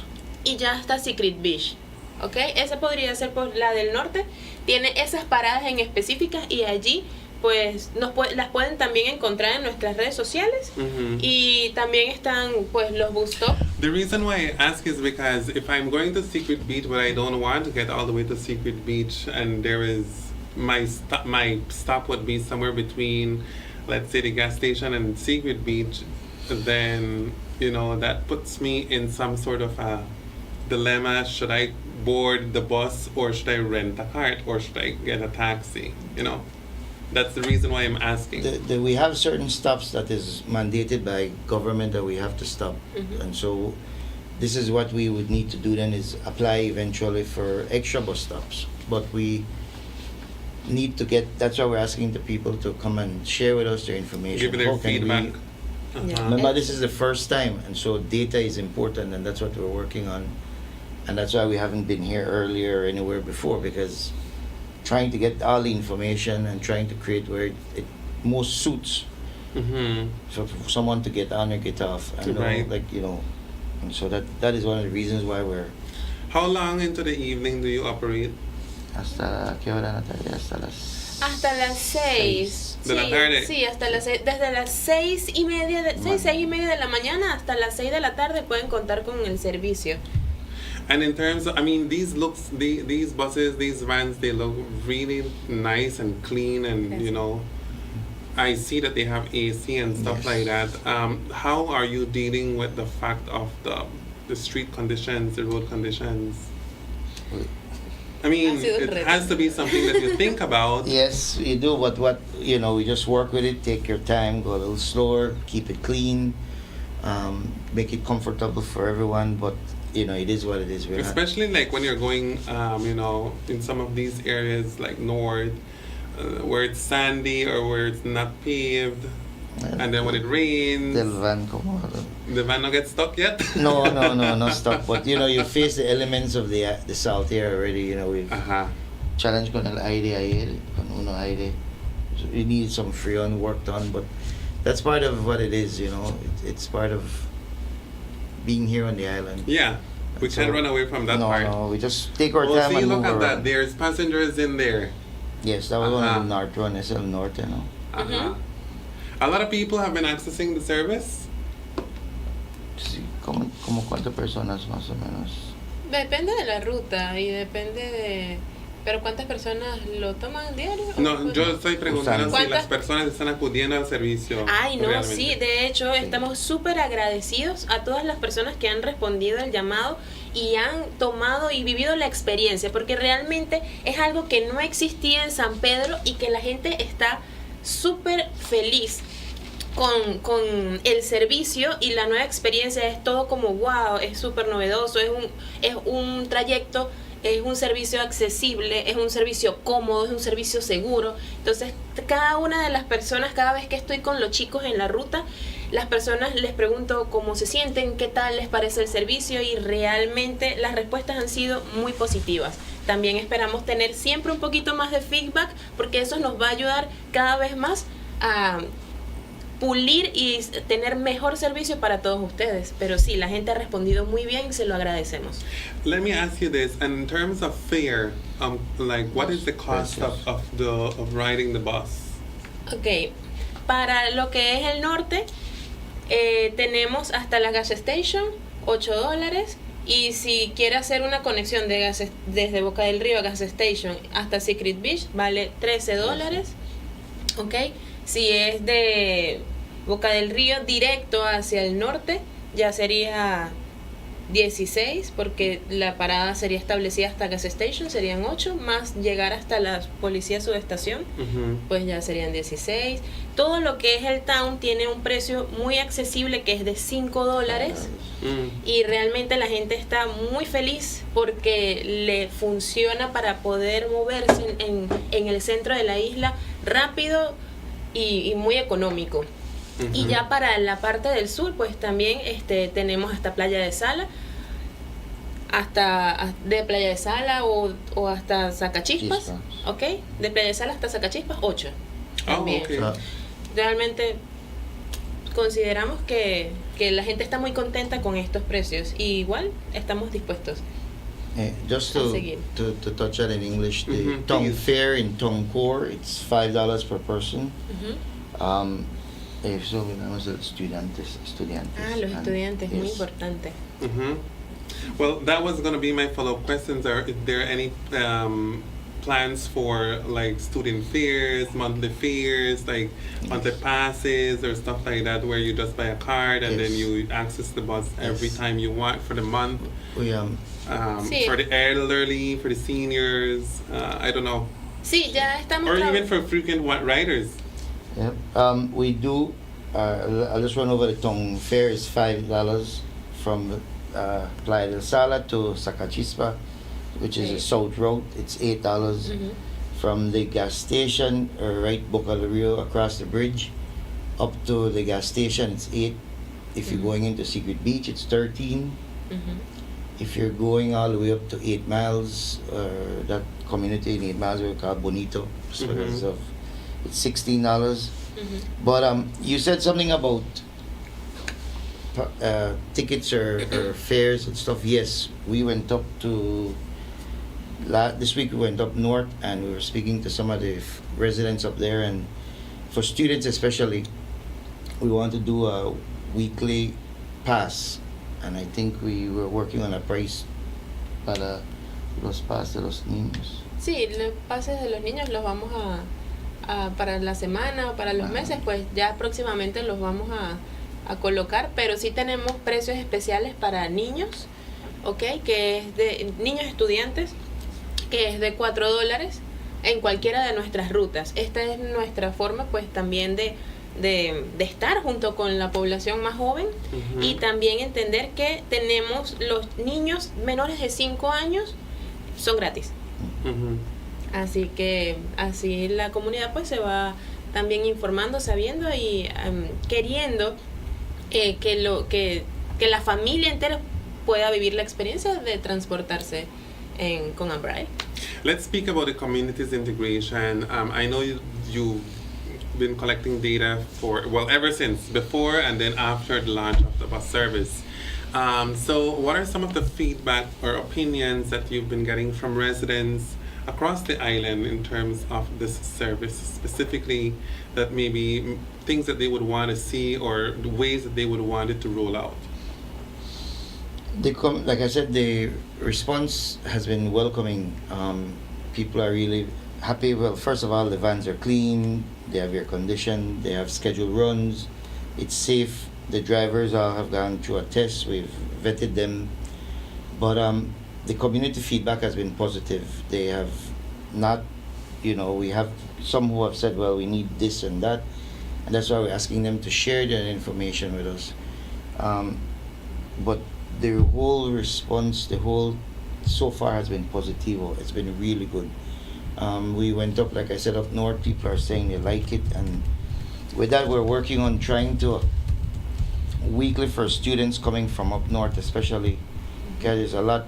y ya está Secret Beach. ¿Ok? Esa podría ser por la del norte. Tiene esas paradas en específicas y allí pues las pueden también encontrar en nuestras redes sociales. Y también están pues los bus stops. The reason why I ask is because if I'm going to Secret Beach, but I don't want to get all the way to Secret Beach, and there is my stop would be somewhere between, let's say, the gas station and Secret Beach, then that puts me in some sort of a dilemma. Should I board the bus, or should I rent a cart, or should I get a taxi? That's the reason why I'm asking. We have certain stops that is mandated by government that we have to stop, and so this is what we would need to do then, is apply eventually for extra bus stops. But we need to get, that's why we're asking the people to come and share with us their information. Give their feedback. Remember, this is the first time, and so data is important, and that's what we're working on. And that's why we haven't been here earlier or anywhere before, because trying to get all the information and trying to create where it most suits for someone to get on or get off. And Right. and so that is one of the reasons why we're... How long into the evening do you operate? ¿Hasta qué hora, Natalia? Hasta las 6. ¿De la tarde? Sí, hasta las 6. Desde las 6:30 de la mañana hasta las 6 de la tarde pueden contar con el servicio. And in terms of, I mean, these buses, these vans, they look really nice and clean, and you know, I see that they have AC and stuff like that. How are you dealing with the fact of the street conditions, the road conditions? I mean, it has to be something that you think about. Yes, you do, but we just work with it, take your time, go a little slower, keep it clean, make it comfortable for everyone, but it is what it is. Especially like when you're going, in some of these areas like north, where it's sandy or where it's not paved, and then when it rains, the van not get stuck yet. No, not stuck. But you face the elements of the south here already. We've challenged con el aire ayer, con uno aire. So we need some freon work done, but that's part of what it is. It's part of being here on the island. Yeah, we can't run away from that part. No, we just take our time see, and look move at around. that. There's passengers in there. Yes, that was one of the north one. Es el norte, no? A lot of people have been accessing the service. Sí, como cuántas personas más o menos. Depende de la ruta y depende de... ¿Pero cuántas personas lo toman diario? No, yo estoy preguntando si las ¿Cuántas? personas están acudiendo al servicio. Ay, no, realmente. sí, de hecho estamos súper agradecidos a todas las personas que han respondido al llamado y han tomado y vivido la experiencia, porque realmente es algo que no existía en San Pedro y que la gente está súper feliz con el servicio, y la nueva experiencia es todo como wow, es súper novedoso, es un trayecto, es un servicio accesible, es un servicio cómodo, es un servicio seguro. Entonces, cada una de las personas, cada vez que estoy con los chicos en la ruta, las personas les pregunto cómo se sienten, qué tal les parece el servicio, y realmente las respuestas han sido muy positivas. También esperamos tener siempre un poquito más de feedback, porque eso nos va a ayudar cada vez más a pulir y tener mejor servicio para todos ustedes. Pero sí, la gente ha respondido muy bien y se lo agradecemos. Let me ask you this, and in terms of fare, like what is the cost of riding the bus? Ok, para lo que es el norte, tenemos hasta la gas station, $8. Y si quiere hacer una conexión desde Boca del Río a gas station hasta Secret Beach, vale $13. Ok, si es de Boca del Río directo hacia el norte, ya sería 16, porque la parada sería establecida hasta gas station, serían 8, más llegar hasta la policía subestación, pues ya serían 16. Todo lo que es el town tiene un precio muy accesible, que es de $5, y realmente la gente está muy feliz porque le funciona para poder moverse en el centro de la isla rápido y muy económico. Y ya para la parte del sur, pues también tenemos hasta Playa de Sala, de Playa de Sala o hasta Sacachispas, ¿ok? De Playa de Sala hasta Sacachispas, 8. También. Realmente consideramos que la gente está muy contenta con estos precios, y igual estamos dispuestos. Just to touch that in English, the tongue fare in tongue core, it's $5 per person. Eso venimos de estudiantes. Los estudiantes, muy importante. Well, that was going to be my follow-up questions. Are there any plans for like student fares, monthly fares, like monthly passes or stuff like that, where you just buy a card and then you access the bus every time you want for the month? We for the elderly, for the seniors, I don't know. Sí, ya estamos. Or even for frequent riders. Yep. We do. I'll just run over the tongue fare is $5 from Playa del Sala to Sacachispa, which is a south road. It's $8 from the gas station, right Boca del Rio across the bridge Up to the gas station, it's 8. If you're going into Secret Beach, it's 13. If you're going all the way up to 8 miles, that community in 8 miles we call Bonito, because of it's $16. But you said something about tickets or fares and stuff. Yes, we went up to this week. We went up north and we were speaking to some of the residents up there, and for students especially, we want to do a weekly pass, and I think we were working on a price para los pases de los niños. Sí, los pases de los niños los vamos a para la semana o para los meses, pues ya próximamente los vamos a colocar, pero sí tenemos precios especiales para niños, ¿ok? Que es de niños estudiantes, que es de $4 en cualquiera de nuestras rutas. Esta es nuestra forma, pues, también de estar junto con la población más joven y también entender que tenemos los niños menores de 5 años son gratis. Así que así la comunidad pues se va también informando, sabiendo y queriendo que la familia entera pueda vivir la experiencia de transportarse con Ambrail. Let's speak about the community's integration. I know you've been collecting data ever since before and then after the launch of the bus service. So what are some of the feedback or opinions that you've been getting from residents across the island in terms of this service, specifically that maybe things that they would want to see or the ways that they would want it to roll out? Like I said, the response has been welcoming. People are really happy. Well, first of all, the vans are clean, they have air conditioned, they have scheduled runs, it's safe. The drivers all have gone through a test, we've vetted them. But the community feedback has been positive. They have not, we have some who have said, well, we need this and that. And that's why we're asking them to share their information with us. But the whole response, so far has been positivo. It's been really good. We went up, like I said, up north. People are saying they like it, and with that, we're working on trying to weekly for students coming from up north, especially because there's a lot.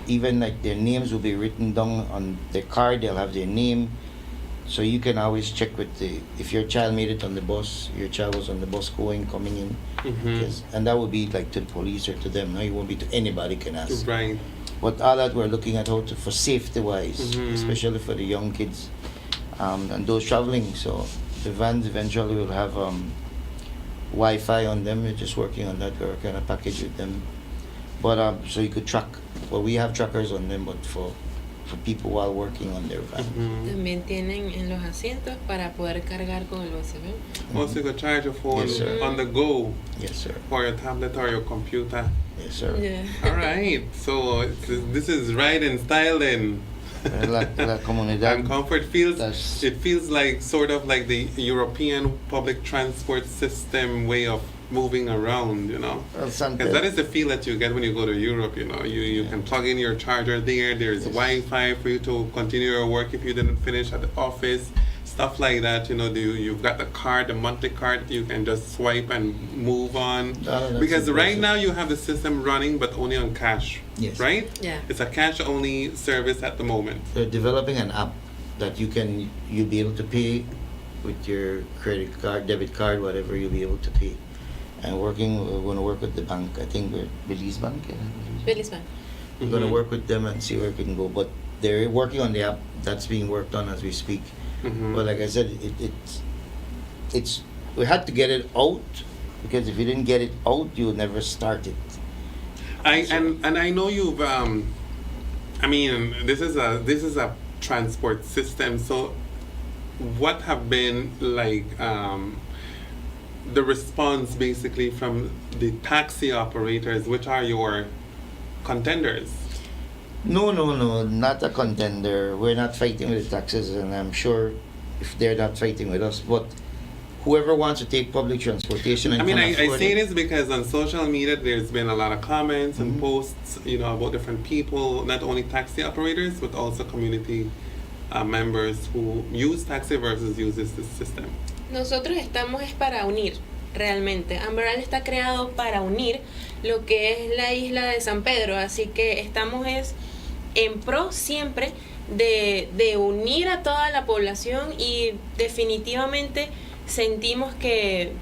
Even like their names will be written down on the card. They'll have their name, so you can always check with if your child made it on the bus. Your child was on the bus coming in, and that would be like to the police or to them. No, it won't be to anybody can ask. Right. But all that we're looking at for safety wise, especially for the young kids and those traveling. So the vans eventually will have Wi-Fi on them. We're just working on that. We're kind of package with them. But so you could track. Well, we have trackers on them, but for people while working on their van. También tienen en los asientos para poder cargar con el USB. Also, you could charge your phone Yes, on the go. Yes, sir. For your tablet or your computer. Yes, sir. Yeah. All right. So this is right in style then. La comunidad. And comfort feels like sort of like the European public transport system way of moving around, because that is the feel that you get when you go to Europe. You can plug in your charger there. There's Wi-Fi for you to continue your work if you didn't finish at the office, stuff like that. You've got the card, the monthly card, you can just swipe and move on. Because right now you have the system running but only on cash. Yes. Right? Yeah. It's a cash only service at the moment. They're developing an app that you'll be able to pay with your credit card, debit card, whatever. You'll be able to pay. And we're going to work with the bank. I think we're Belize Bank. Belize Bank. We're going to work with them and see where it can go. But they're working on the app. That's being worked on as we speak. But like I said, it's we had to get it out, because if you didn't get it out, you would never start it. And I know you've I mean, this is a transport system. So what have been like the response basically from the taxi operators, which are your contenders? No, not a contender. We're not fighting with the taxes, and I'm sure if they're not fighting with us, but whoever wants to take public transportation and I say this because on social media there's been a lot of comments and posts, about different people, not only taxi operators but also community members who use taxi versus uses this system. Nosotros estamos es para unir, realmente. Amber Isle está creado para unir lo que es la isla de San Pedro, así que estamos es en pro siempre de unir a toda la población y definitivamente sentimos que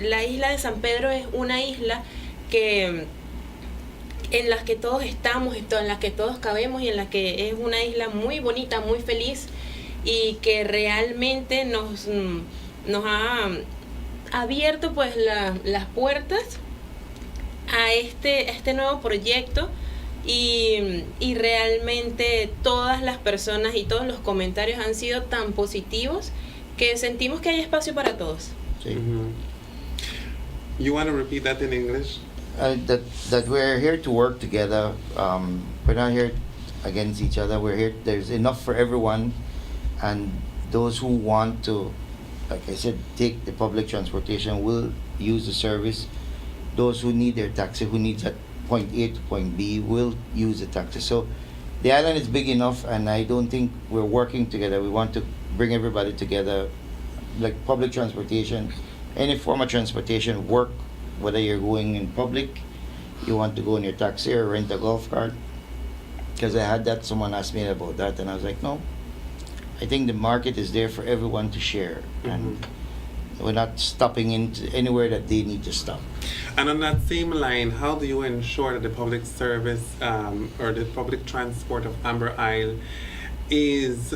la isla de San Pedro es una isla que en la que todos estamos, en la que todos cabemos y en la que es una isla muy bonita, muy feliz y que realmente nos ha abierto pues las puertas a este nuevo proyecto y realmente todas las personas y todos los comentarios han sido tan positivos que sentimos que hay espacio para todos. Sí. You want to repeat that in English? That we're here to work together. We're not here against each other. We're here. There's enough for everyone, and those who want to, like I said, take the public transportation will use the service. Those who need their taxi, who needs at point A to point B, will use the taxi. So the island is big enough, and I don't think we're working together. We want to bring everybody together, like public transportation, any form of transportation work. Whether you're going in public, you want to go in your taxi or rent a golf cart. Because I had that, someone asked me about that, and I was like, no. I think the market is there for everyone to share, and we're not stopping into anywhere that they need to stop. And on that same line, how do you ensure that the public service or the public transport of Amber Isle is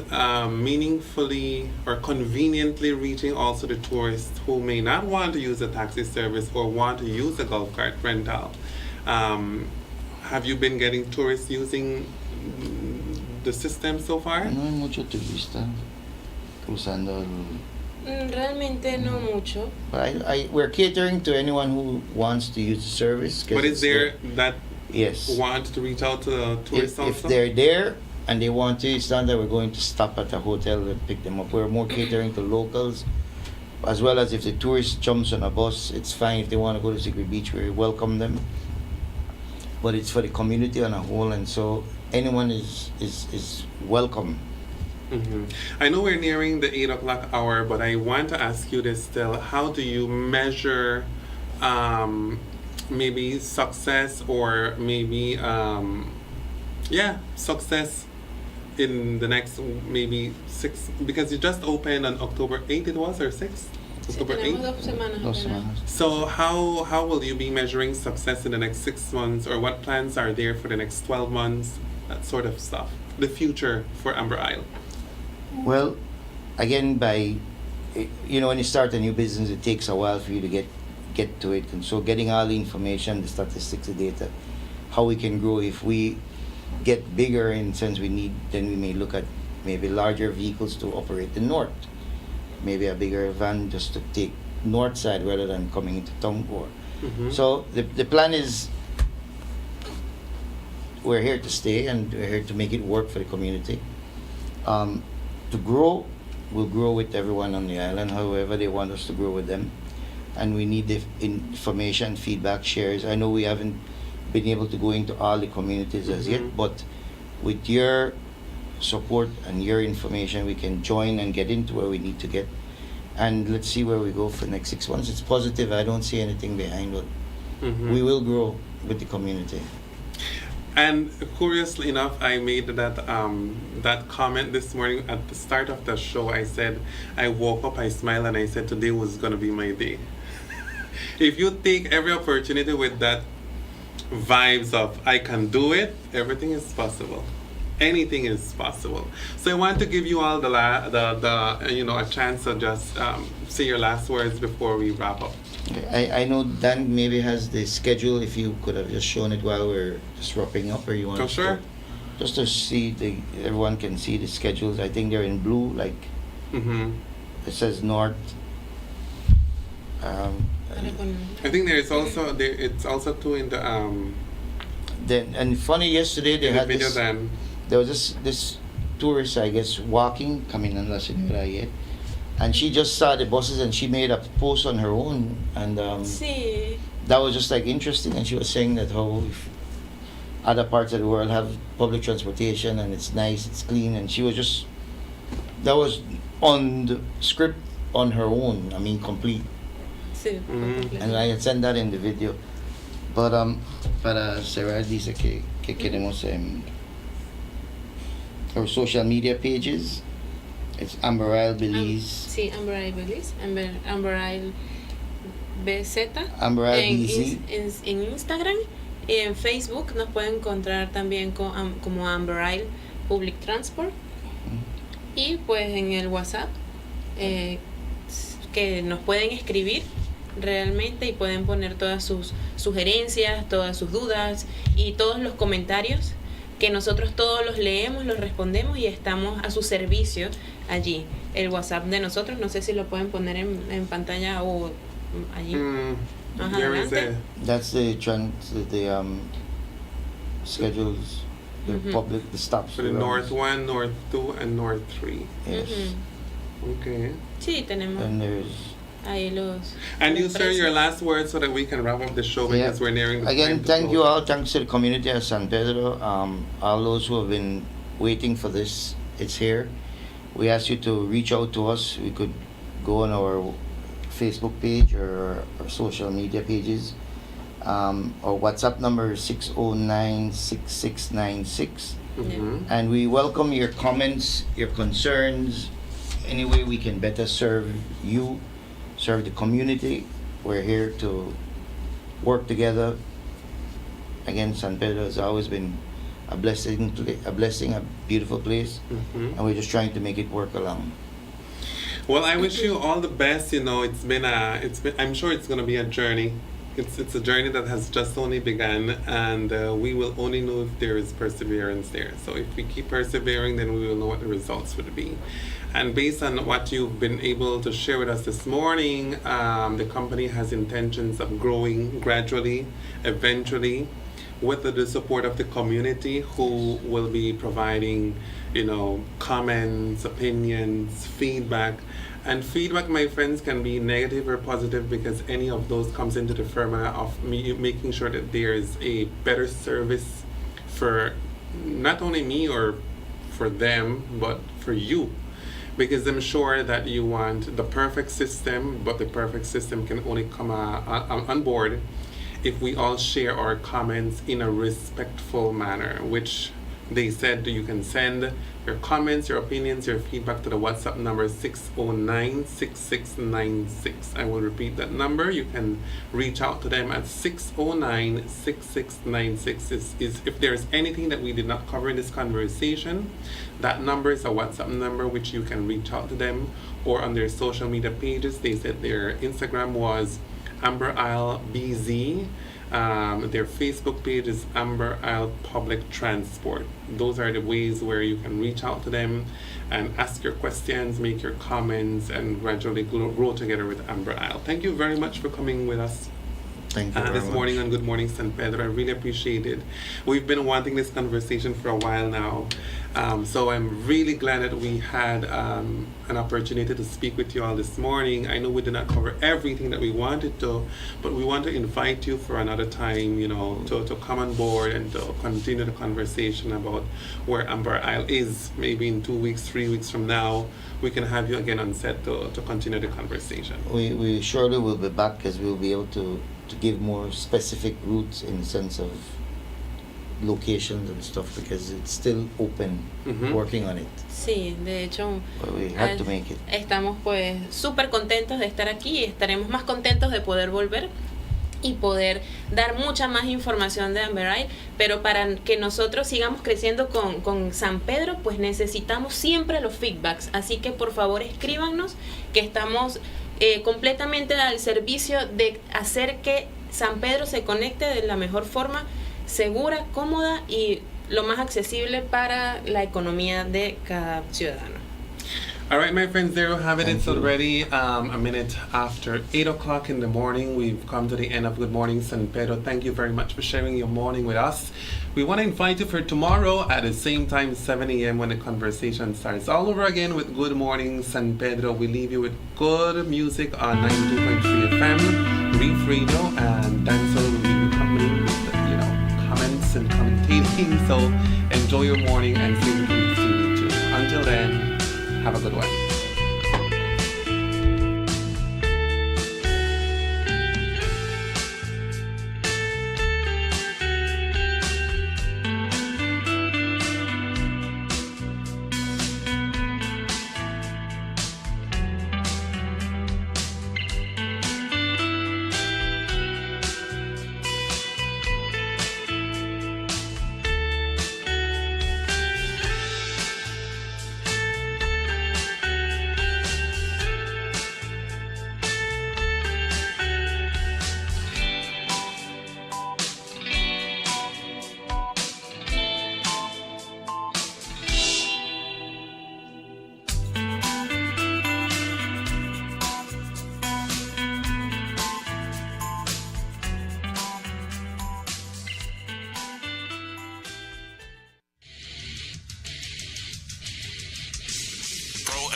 meaningfully or conveniently reaching also the tourists who may not want to use a taxi service or want to use a golf cart rental? Have you been getting tourists using the system so far? No hay mucho turista cruzando. Realmente no mucho. But we're catering to anyone who wants to use the service. But is there that yes want to reach out to the tourists also? If they're there and they want to, it's not that we're going to stop at a hotel and pick them up. We're more catering to locals, as well as if the tourist jumps on a bus, it's fine. If they want to go to Secret Beach, we welcome them. But it's for the community on a whole, and so anyone is welcome. I know we're nearing the 8 o'clock hour, but I want to ask you this still. How do you measure maybe success or maybe, success in the next maybe 6, because you just opened on October 8th it was, or 6th? October 8th? Dos semanas. So how will you be measuring success in the next 6 months, or what plans are there for the next 12 months, that sort of stuff, the future for Amber Isle? Well, again, when you start a new business, it takes a while for you to get to it, and so getting all the information, the statistics, the data, how we can grow. If we get bigger in sense we need, then we may look at maybe larger vehicles to operate the north, maybe a bigger van just to take north side rather than coming into town core. So the plan is we're here to stay and we're here to make it work for the community. To grow, we'll grow with everyone on the island, however they want us to grow with them. And we need the information, feedback, shares. I know we haven't been able to go into all the communities as yet, but with your support and your information, we can join and get into where we need to get. And let's see where we go for the next 6 months. It's positive. I don't see anything behind it. We will grow with the community. And curiously enough, I made that comment this morning at the start of the show. I said, I woke up, I smiled, and I said, today was going to be my day. If you take every opportunity with that vibes of, I can do it, everything is possible. Anything is possible. So I want to give you all a chance to just say your last words before we wrap up. Okay. I know Dan maybe has the schedule. If you could have just shown it while we're just wrapping up, or you want sure. Just to see everyone can see the schedules. I think they're in blue, like it says north. I think it's also too in the Then and funny, yesterday they had the video. Then there was this tourist, I guess, walking coming on La Senora yet. And she just saw the buses and she made a post on her own, and that was just like interesting. And she was saying that how if other parts of the world have public transportation and it's nice, it's clean, and she was that was on the script on her own. I mean, complete. Sí, por completo. And I had sent that in the video. But para cerrar dice que queremos our social media pages. It's Amber Isle Belize. Sí, Amber Isle Belize, Amber Isle BZ. Amber Isle en, BZ. en Instagram y en Facebook nos pueden encontrar también como Amber Isle Public Transport. Y pues en el WhatsApp que nos pueden escribir realmente y pueden poner todas sus sugerencias, todas sus dudas y todos los comentarios que nosotros todos los leemos, los respondemos y estamos a su servicio allí. El WhatsApp de nosotros, no sé si lo pueden poner en pantalla o allí. Más adelante. That's the schedules, the public, the stops. For the North 1, North 2, and North 3. Yes. Okay. Sí, tenemos. And there's ahí los. And you, los sir, your precios. last words so that we can wrap up the show because we're nearing the again, time to thank close. you all. Thanks to the community of San Pedro. All those who have been waiting for this, it's here. We ask you to reach out to us. We could go on our Facebook page or our social media pages. Our WhatsApp number is 609-6696. And we welcome your comments, your concerns, any way we can better serve you, serve the community. We're here to work together. Again, San Pedro has always been a blessing, a beautiful place, and we're just trying to make it work along. Well, I wish you all the best. You know, it's been. I'm sure it's going to be a journey. It's a journey that has just only begun, and we will only know if there is perseverance there. So if we keep persevering, then we will know what the results would be. And based on what you've been able to share with us this morning, the company has intentions of growing gradually, eventually, with the support of the community, who will be providing, comments, opinions, feedback. And feedback, my friends, can be negative or positive, because any of those comes into the firm of me making sure that there is a better service for not only me or for them, but for you. Because I'm sure that you want the perfect system, but the perfect system can only come on board if we all share our comments in a respectful manner, which they said you can send your comments, your opinions, your feedback to the WhatsApp number 609-6696. I will repeat that number. You can reach out to them at 609-6696. Is if there's anything that we did not cover in this conversation, that number is a WhatsApp number which you can reach out to them, or on their social media pages. They said their Instagram was Amber Isle BZ. Their Facebook page is Amber Isle Public Transport. Those are the ways where you can reach out to them and ask your questions, make your comments, and gradually grow together with Amber Isle. Thank you very much for coming with us. Thank you very This morning much. on Good Morning San Pedro. I really appreciate it. We've been wanting this conversation for a while now. So I'm really glad that we had an opportunity to speak with you all this morning. I know we did not cover everything that we wanted to, but we want to invite you for another time, to come on board and to continue the conversation about where Amber Isle is. Maybe in 2 weeks, 3 weeks from now, we can have you again on set to continue the conversation. We surely will be back, because we'll be able to give more specific routes in the sense of locations and stuff, because it's still open, working on it. Sí, de hecho, But we have to make it. estamos pues súper contentos de estar aquí y estaremos más contentos de poder volver y poder dar mucha más información de Amber Isle, pero para que nosotros sigamos creciendo con San Pedro, pues necesitamos siempre los feedbacks, así que por favor escríbanos, que estamos completamente al servicio de hacer que San Pedro se conecte de la mejor forma, segura, cómoda y lo más accesible para la economía de cada ciudadano. All right, my friends, there you have it. It's already a minute after 8 o'clock in the morning. We've come to the end of Good Morning San Pedro. Thank you very much for sharing your morning with us. We want to invite you for tomorrow at the same time, 7 a.m. when the conversation starts all over again with Good Morning San Pedro. We leave you with good music on 92.3 FM, Reef Radio, and Dancel will be your company with comments and commentating. So enjoy your morning and stay tuned to TV2. Until then, have a good one.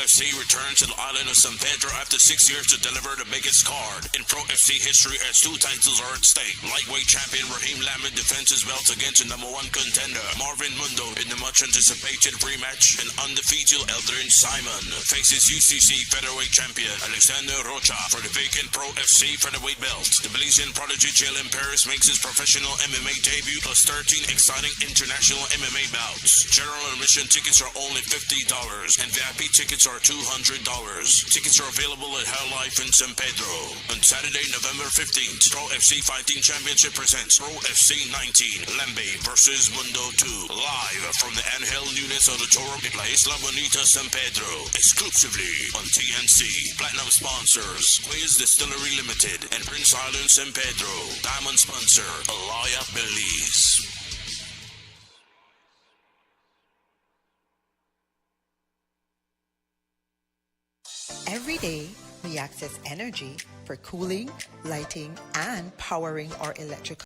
FC returns to the island of San Pedro after 6 years to deliver the biggest card in Pro FC history as 2 titles are at stake. Lightweight champion Raheem Lamed defends his belt against the #1 contender Marvin Mundo in the much-anticipated rematch, and undefeated Eldrin Simon faces UCC featherweight champion Alexander Rocha for the vacant Pro FC featherweight belt. The Belizean prodigy Jalen Paris makes his professional MMA debut, plus 13 exciting international MMA bouts. General admission tickets are only $50, and VIP tickets are $200. Tickets are available at Hell Life in San Pedro. On Saturday, November 15th, Pro FC Fighting Championship presents Pro FC 19, Lembe versus Mundo 2. Live from the Angel Nunes Auditorium in La Isla Bonita, San Pedro. Exclusively on TNC. Platinum sponsors, Quiz Distillery Limited and Prince Island San Pedro. Diamond sponsor, Alaya Belize. Every day, we access energy for cooling, lighting, and powering our electrical